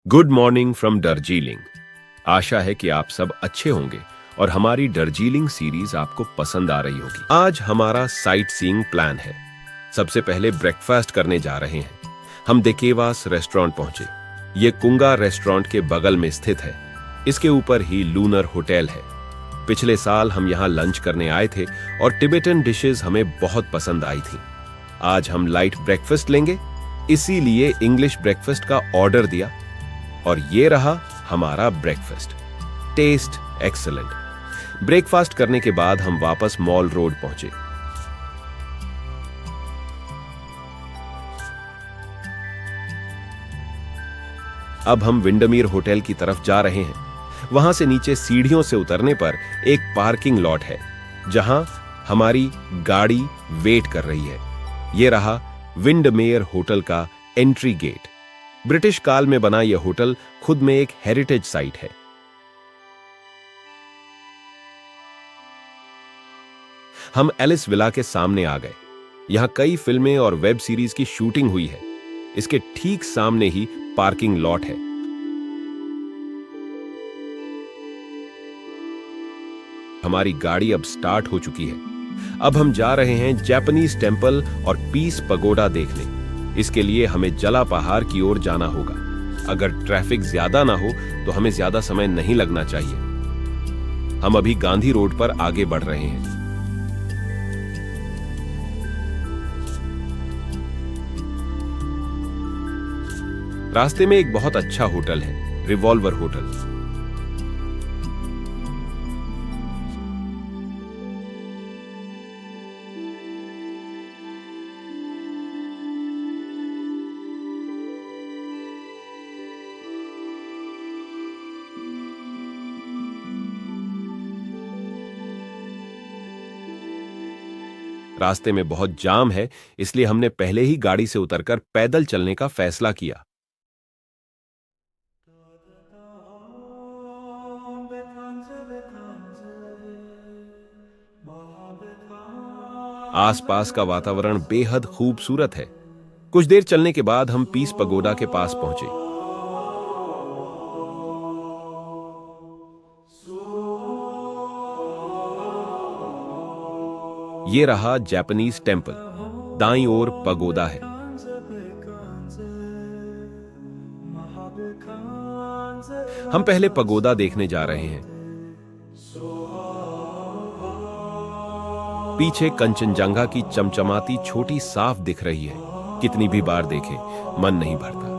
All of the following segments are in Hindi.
Good morning from Darjeeling. आशा है कि आप सब अच्छे होंगे और हमारी दार्जिलिंग सीरीज आपको पसंद आ रही होगी। आज हमारा साइट सीइंग प्लान है। सबसे पहले ब्रेकफास्ट करने जा रहे हैं। हम देकेवास रेस्टोरेंट पहुंचे। ये कुंगा रेस्टोरेंट के बगल में स्थित है। इसके ऊपर ही लूनर होटल है। पिछले साल हम यहाँ लंच करने आए थे और टिबेटन डिशेस हमें बहुत पसंद आई थी। आज हम लाइट ब्रेकफास्ट लेंगे, इसीलिए इंग्लिश ब्रेकफास्ट का ऑर्डर दिया और ये रहा हमारा ब्रेकफास्ट। Test excellent. ब्रेकफास्ट करने के बाद हम वापस मॉल रोड पहुंचे। अब हम विंडमीर होटल की तरफ जा रहे हैं। वहां से नीचे सीढ़ियों से उतरने पर एक पार्किंग लॉट है जहां हमारी गाड़ी वेट कर रही है। यह रहा विंडमेयर होटल का एंट्री गेट। ब्रिटिश काल में बना यह होटल खुद में एक हेरिटेज साइट है। हम एलिस विला के सामने आ गए। यहां कई फिल्में और वेब सीरीज की शूटिंग हुई है। इसके ठीक सामने ही पार्किंग लॉट है। हमारी गाड़ी अब स्टार्ट हो चुकी है। अब हम जा रहे हैं जापानीज टेंपल और पीस पगोडा देखने। इसके लिए हमें जला पहाड़ की ओर जाना होगा। अगर ट्रैफिक ज्यादा ना हो तो हमें ज्यादा समय नहीं लगना चाहिए। हम अभी गांधी रोड पर आगे बढ़ रहे हैं। रास्ते में एक बहुत अच्छा होटल है, रिवॉल्वर होटल। रास्ते में बहुत जाम है, इसलिए हमने पहले ही गाड़ी से उतरकर पैदल चलने का फैसला किया। आसपास का वातावरण बेहद खूबसूरत है। कुछ देर चलने के बाद हम पीस पगोडा के पास पहुंचे। ये रहा जापानीज टेंपल। दाईं ओर पगोडा है। हम पहले पगोडा देखने जा रहे हैं। पीछे कंचनजंगा की चमचमाती छोटी साफ दिख रही है। कितनी भी बार देखे मन नहीं भरता।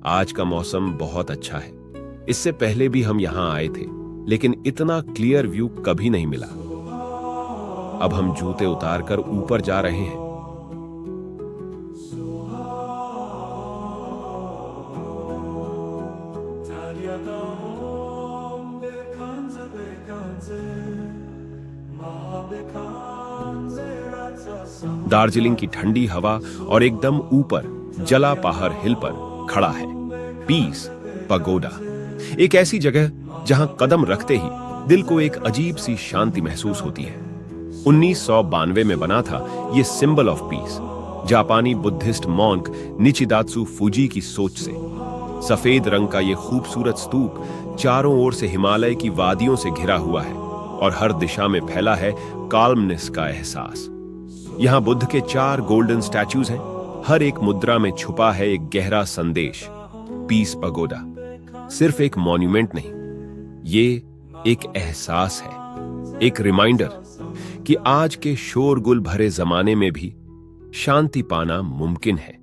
आज का मौसम बहुत अच्छा है। इससे पहले भी हम यहां आए थे, लेकिन इतना क्लियर व्यू कभी नहीं मिला। अब हम जूते उतारकर ऊपर जा रहे हैं। दार्जिलिंग की ठंडी हवा और एकदम ऊपर जला पहाड़ हिल पर खड़ा है पीस पगोडा। एक ऐसी जगह जहां कदम रखते ही दिल को एक अजीब सी शांति महसूस होती है। 1992 में बना था यह सिंबल ऑफ पीस, जापानी बुद्धिस्ट मॉन्क निचिदात्सु फुजी की सोच से। सफेद रंग का यह खूबसूरत स्तूप चारों ओर से हिमालय की वादियों से घिरा हुआ है और हर दिशा में फैला है काल्मनेस का एहसास। यहां बुद्ध के 4 गोल्डन स्टैच्यूज हैं। हर एक मुद्रा में छुपा है एक गहरा संदेश। पीस पगोडा सिर्फ एक मॉन्यूमेंट नहीं, ये एक एहसास है, एक रिमाइंडर कि आज के शोरगुल भरे जमाने में भी शांति पाना मुमकिन है।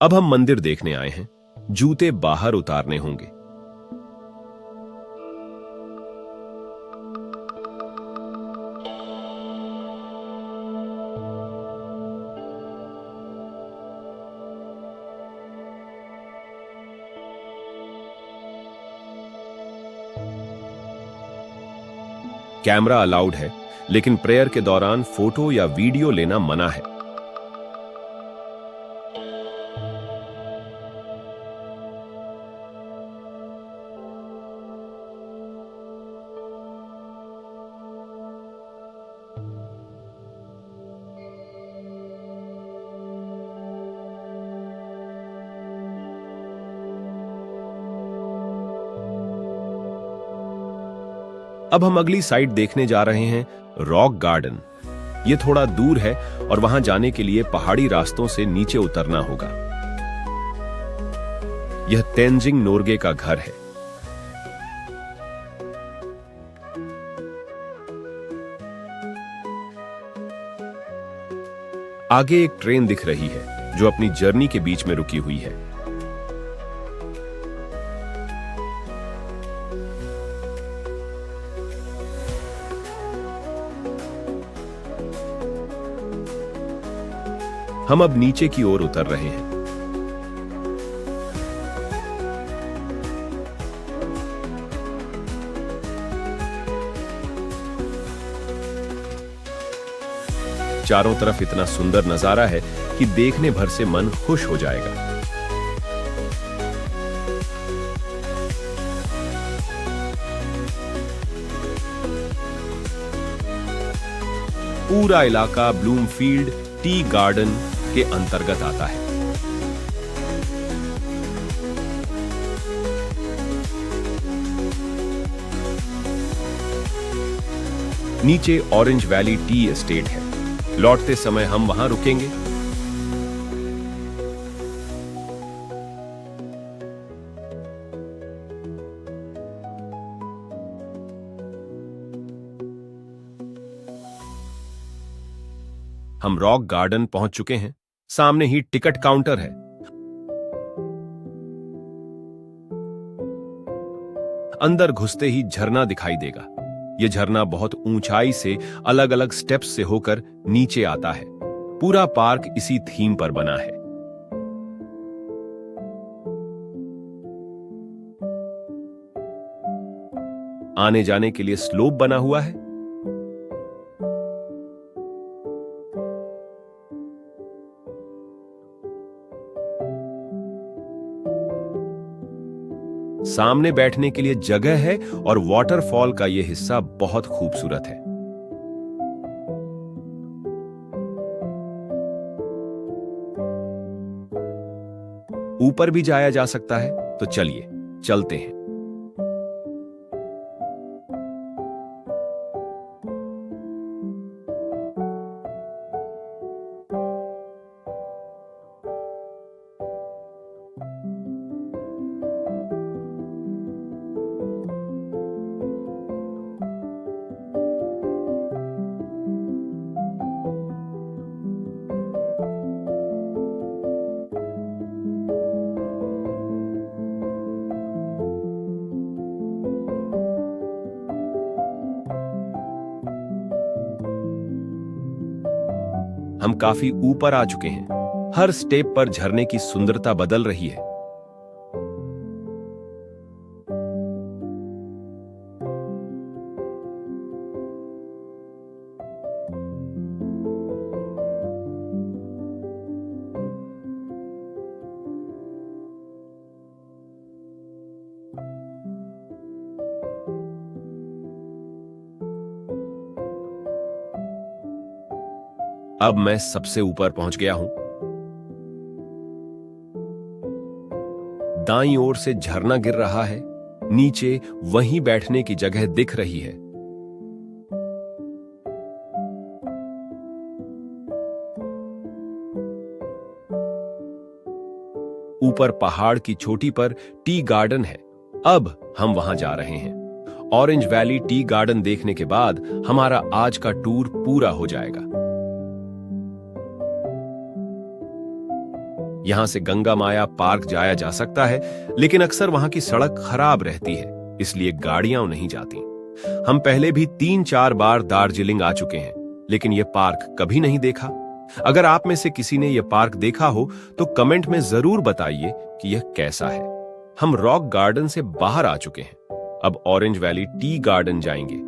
अब हम मंदिर देखने आए हैं। जूते बाहर उतारने होंगे। कैमरा अलाउड है, लेकिन प्रेयर के दौरान फोटो या वीडियो लेना मना है। अब हम अगली साइट देखने जा रहे हैं, रॉक गार्डन। ये थोड़ा दूर है और वहां जाने के लिए पहाड़ी रास्तों से नीचे उतरना होगा। यह तेंजिंग नोर्गे का घर है। आगे एक ट्रेन दिख रही है जो अपनी जर्नी के बीच में रुकी हुई है। हम अब नीचे की ओर उतर रहे हैं। चारों तरफ इतना सुंदर नजारा है कि देखने भर से मन खुश हो जाएगा। पूरा इलाका ब्लूमफील्ड टी गार्डन के अंतर्गत आता है। नीचे ऑरेंज वैली टी एस्टेट है। लौटते समय हम वहां रुकेंगे। हम रॉक गार्डन पहुंच चुके हैं। सामने ही टिकट काउंटर है। अंदर घुसते ही झरना दिखाई देगा। यह झरना बहुत ऊंचाई से अलग अलग स्टेप्स से होकर नीचे आता है। पूरा पार्क इसी थीम पर बना है। आने जाने के लिए स्लोप बना हुआ है। सामने बैठने के लिए जगह है और वाटरफॉल का यह हिस्सा बहुत खूबसूरत है। ऊपर भी जाया जा सकता है, तो चलिए चलते हैं। हम काफी ऊपर आ चुके हैं। हर स्टेप पर झरने की सुंदरता बदल रही है। अब मैं सबसे ऊपर पहुंच गया हूं। दाईं ओर से झरना गिर रहा है। नीचे वहीं बैठने की जगह दिख रही है। ऊपर पहाड़ की चोटी पर टी गार्डन है। अब हम वहां जा रहे हैं। ऑरेंज वैली टी गार्डन देखने के बाद हमारा आज का टूर पूरा हो जाएगा। यहां से गंगा माया पार्क जाया जा सकता है, लेकिन अक्सर वहां की सड़क खराब रहती है, इसलिए गाड़ियां नहीं जाती। हम पहले भी 3-4 बार दार्जिलिंग आ चुके हैं, लेकिन यह पार्क कभी नहीं देखा। अगर आप में से किसी ने यह पार्क देखा हो तो कमेंट में जरूर बताइए कि यह कैसा है। हम रॉक गार्डन से बाहर आ चुके हैं। अब ऑरेंज वैली टी गार्डन जाएंगे।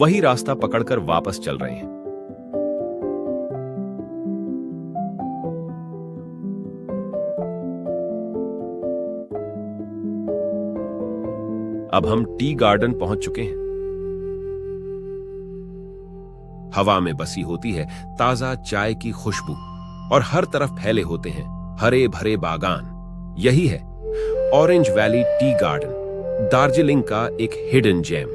वही रास्ता पकड़कर वापस चल रहे हैं। अब हम टी गार्डन पहुंच चुके हैं। हवा में बसी होती है ताजा चाय की खुशबू और हर तरफ फैले होते हैं हरे भरे बागान। यही है orange valley tea garden. Darjeeling का एक हिडन जेम।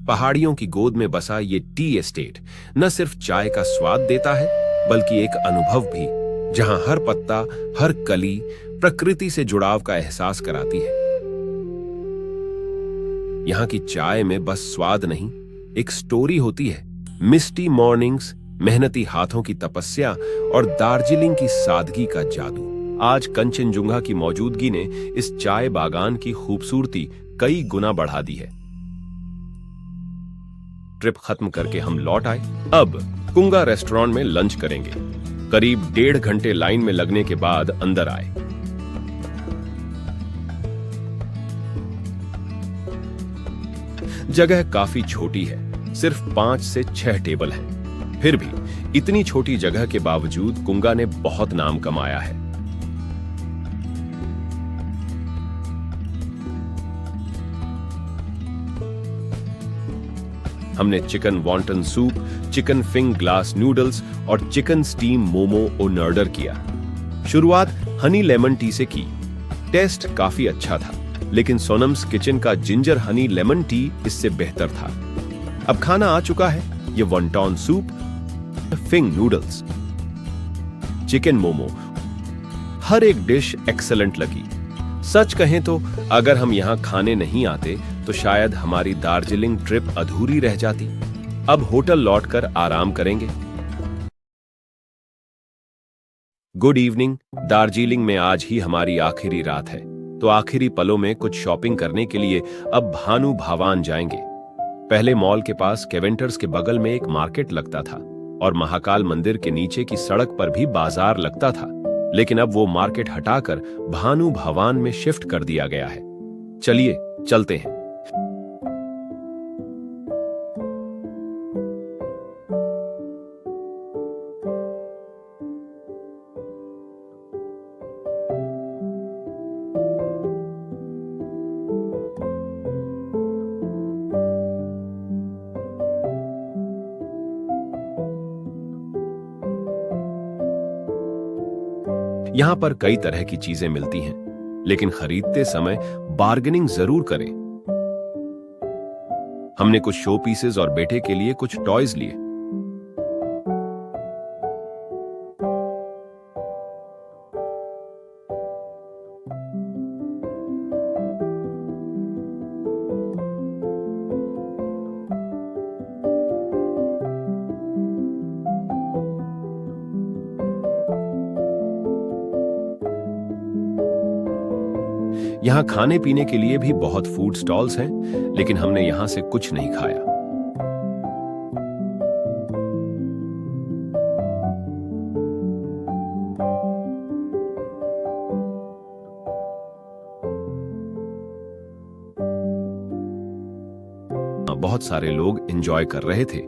पहाड़ियों की गोद में बसा ये टी एस्टेट न सिर्फ चाय का स्वाद देता है, बल्कि एक अनुभव भी, जहां हर पत्ता, हर कली प्रकृति से जुड़ाव का एहसास कराती है। यहाँ की चाय में बस स्वाद नहीं, एक स्टोरी होती है। मिस्टी मॉर्निंग्स, मेहनती हाथों की तपस्या और दार्जिलिंग की सादगी का जादू। आज कंचनजुंगा की मौजूदगी ने इस चाय बागान की खूबसूरती कई गुना बढ़ा दी है। ट्रिप खत्म करके हम लौट आए। अब कुंगा रेस्टोरेंट में लंच करेंगे। करीब 1.5 घंटे लाइन में लगने के बाद अंदर आए। जगह काफी छोटी है, सिर्फ 5 से 6 टेबल हैं। फिर भी इतनी छोटी जगह के बावजूद कुंगा ने बहुत नाम कमाया है। हमने चिकन वॉन्टन सूप, चिकन फिंग ग्लास नूडल्स और चिकन स्टीम मोमो ऑर्डर किया। शुरुआत हनी लेमन टी से की। टेस्ट काफी अच्छा था, लेकिन सोनम्स किचन का जिंजर हनी लेमन टी इससे बेहतर था। अब खाना आ चुका है, ये वॉन्टन सूप, फिंग नूडल्स, चिकन मोमो, हर एक डिश एक्सेलेंट लगी। सच कहें तो अगर हम यहां खाने नहीं आते तो शायद हमारी दार्जिलिंग ट्रिप अधूरी रह जाती। अब होटल लौटकर आराम करेंगे। Good evening. दार्जिलिंग में आज ही हमारी आखिरी रात है, तो आखिरी पलों में कुछ शॉपिंग करने के लिए अब भानु भावान जाएंगे। पहले मॉल के पास केवेंटर्स के बगल में एक मार्केट लगता था और महाकाल मंदिर के नीचे की सड़क पर भी बाजार लगता था, लेकिन अब वो मार्केट हटाकर भानु भवान में शिफ्ट कर दिया गया है। चलिए चलते हैं। यहां पर कई तरह की चीजें मिलती हैं, लेकिन खरीदते समय बार्गेनिंग जरूर करें। हमने कुछ शो पीसेस और बेटे के लिए कुछ टॉयज लिए। यहां खाने पीने के लिए भी बहुत फूड स्टॉल्स हैं, लेकिन हमने यहां से कुछ नहीं खाया। बहुत सारे लोग एंजॉय कर रहे थे।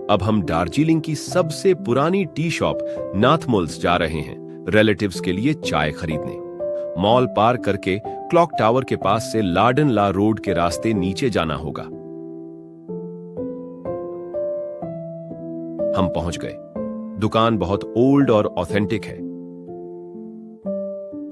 अब हम दार्जिलिंग की सबसे पुरानी टी शॉप नाथमुल्स जा रहे हैं, रिलेटिव्स के लिए चाय खरीदने। मॉल पार करके क्लॉक टावर के पास से लाडन ला रोड के रास्ते नीचे जाना होगा। हम पहुंच गए। दुकान बहुत ओल्ड और ऑथेंटिक है।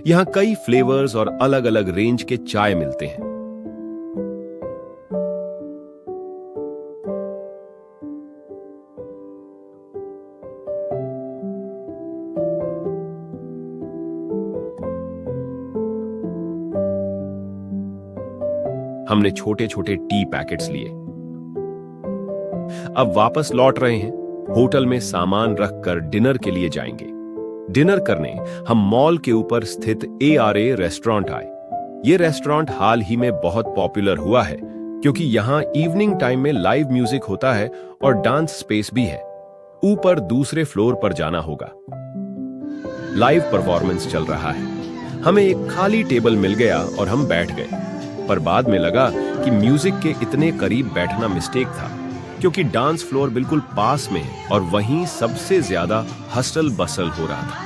यहां कई फ्लेवर्स और अलग अलग रेंज के चाय मिलते हैं। हमने छोटे छोटे टी पैकेट्स लिए। अब वापस लौट रहे हैं। होटल में सामान रखकर डिनर के लिए जाएंगे। डिनर करने हम मॉल के ऊपर स्थित ARA रेस्टोरेंट आए। यह रेस्टोरेंट हाल ही में बहुत पॉपुलर हुआ है, क्योंकि यहां इवनिंग टाइम में लाइव म्यूजिक होता है और डांस स्पेस भी है। ऊपर दूसरे फ्लोर पर जाना होगा। लाइव परफॉर्मेंस चल रहा है। हमें एक खाली टेबल मिल गया और हम बैठ गए, पर बाद में लगा कि म्यूजिक के इतने करीब बैठना मिस्टेक था, क्योंकि डांस फ्लोर बिल्कुल पास में है और वहीं सबसे ज्यादा हसल बसल हो रहा था।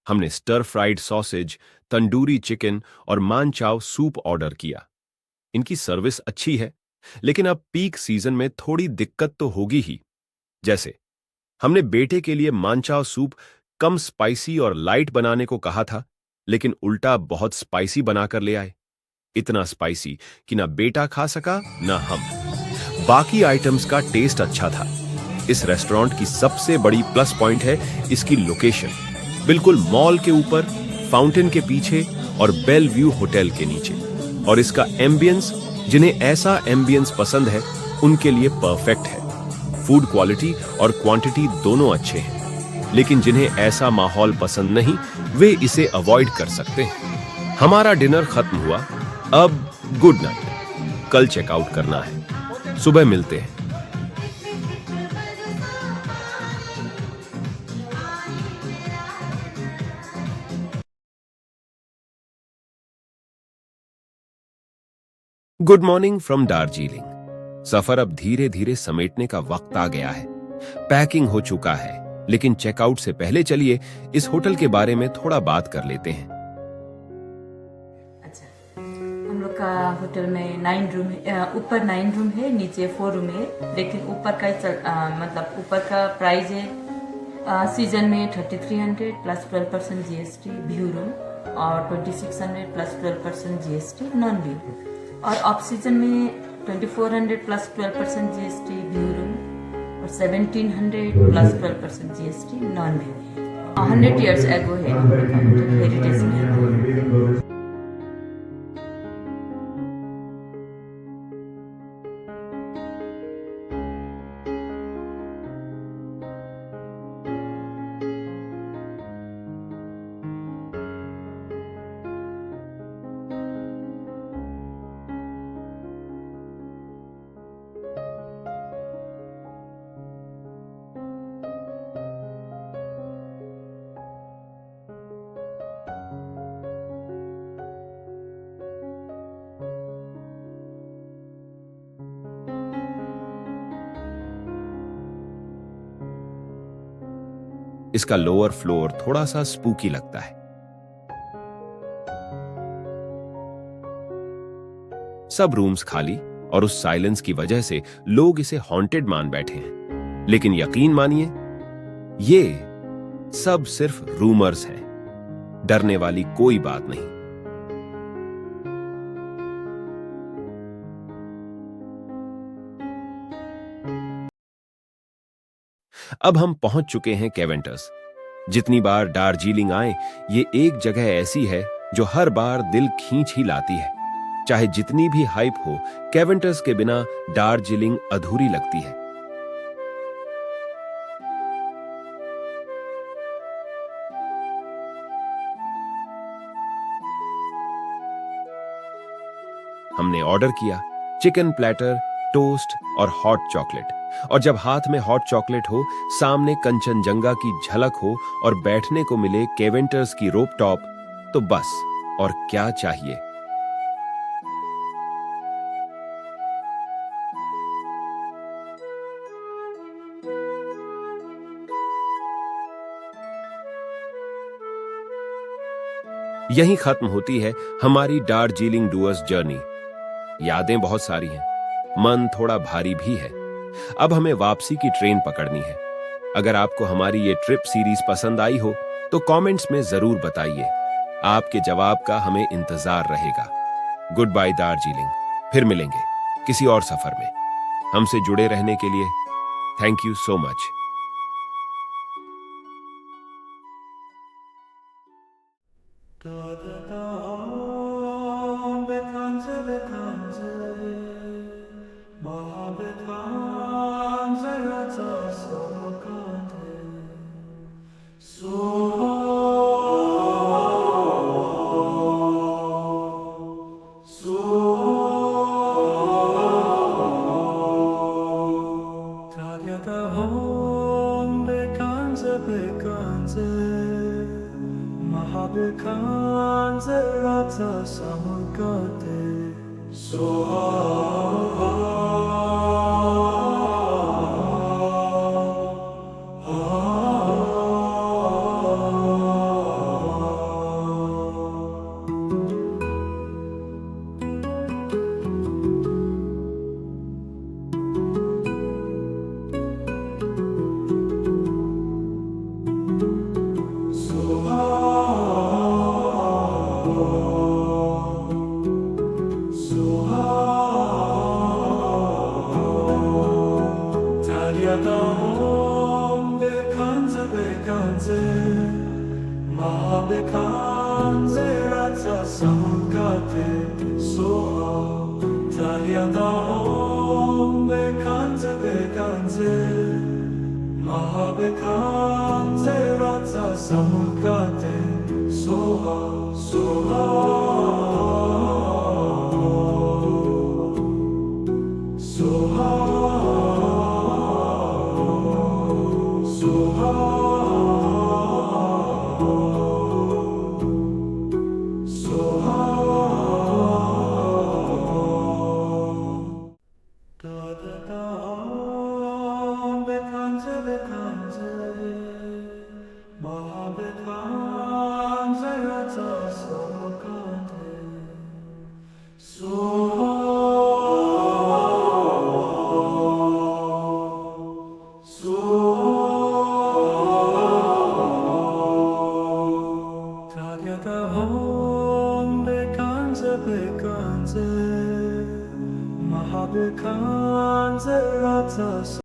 हमने stir fried sausage, tandoori chicken और मानचाव सूप ऑर्डर किया। इनकी सर्विस अच्छी है, लेकिन अब पीक सीजन में थोड़ी दिक्कत तो होगी ही। जैसे हमने बेटे के लिए मानचाव सूप कम स्पाइसी और लाइट बनाने को कहा था, लेकिन उल्टा बहुत स्पाइसी बनाकर ले आए। इतना स्पाइसी कि ना बेटा खा सका ना हम। बाकी आइटम्स का टेस्ट अच्छा था। इस रेस्टोरेंट की सबसे बड़ी प्लस पॉइंट है इसकी लोकेशन, बिल्कुल मॉल के ऊपर, फाउंटेन के पीछे और बेल व्यू होटल के नीचे। और इसका एम्बियंस, जिन्हें ऐसा एम्बियंस पसंद है उनके लिए परफेक्ट है। फूड क्वालिटी और क्वांटिटी दोनों अच्छे हैं, लेकिन जिन्हें ऐसा माहौल पसंद नहीं वे इसे अवॉइड कर सकते हैं। हमारा डिनर खत्म हुआ, अब गुड नाइट। कल चेकआउट करना है, सुबह मिलते हैं। Good morning from Darjeeling. सफर अब धीरे धीरे समेटने का वक्त आ गया है। पैकिंग हो चुका है, लेकिन चेकआउट से पहले चलिए इस होटल के बारे में थोड़ा बात कर लेते हैं। अच्छा, हम लोग का होटल में 9 रूम है, ऊपर 9 रूम है, नीचे 4 रूम है। लेकिन ऊपर का मतलब ऊपर का प्राइस है सीजन में 3300 प्लस 12% जीएसटी व्यू रूम, और 2600 प्लस 12% जीएसटी नॉन व्यू, और ऑफ सीजन में 2400 प्लस 12% जीएसटी व्यू रूम और 1700 प्लस 12% जीएसटी नॉन व्यू है। 100 इयर्स एगो है हम लोग का होटल, हेरिटेज में। इसका लोअर फ्लोर थोड़ा सा स्पूकी लगता है। सब रूम्स खाली, और उस साइलेंस की वजह से लोग इसे हॉन्टेड मान बैठे हैं। लेकिन यकीन मानिए, ये सब सिर्फ रूमर्स हैं। डरने वाली कोई बात नहीं। अब हम पहुंच चुके हैं केवेंटर्स। जितनी बार दार्जिलिंग आए, ये एक जगह ऐसी है जो हर बार दिल खींच ही लाती है। चाहे जितनी भी हाइप हो, केवेंटर्स के बिना दार्जिलिंग अधूरी लगती है। हमने ऑर्डर किया चिकन प्लेटर, टोस्ट और हॉट चॉकलेट। और जब हाथ में हॉट चॉकलेट हो, सामने कंचनजंगा की झलक हो और बैठने को मिले केवेंटर्स की रोप टॉप, तो बस और क्या चाहिए। यहीं खत्म होती है हमारी दार्जिलिंग डूअर्स जर्नी। यादें बहुत सारी हैं, मन थोड़ा भारी भी है। अब हमें वापसी की ट्रेन पकड़नी है। अगर आपको हमारी ये ट्रिप सीरीज पसंद आई हो तो कमेंट्स में जरूर बताइए। आपके जवाब का हमें इंतजार रहेगा। गुड बाय दार्जिलिंग, फिर मिलेंगे किसी और सफर में। हमसे जुड़े रहने के लिए thank you so much. Tagyadahom bekanze bekanze Mahabekanze Ratsa Samukate Soha Tagyadahom bekanze bekanze Mahabekanze Ratsa Samukate Soha Soha Soha Soha Soha Da da da bekanze bekanze Mahabekanze Ratsa Samukate Soha Tagyadahom bekanze bekanze Mahabekanze Ratsa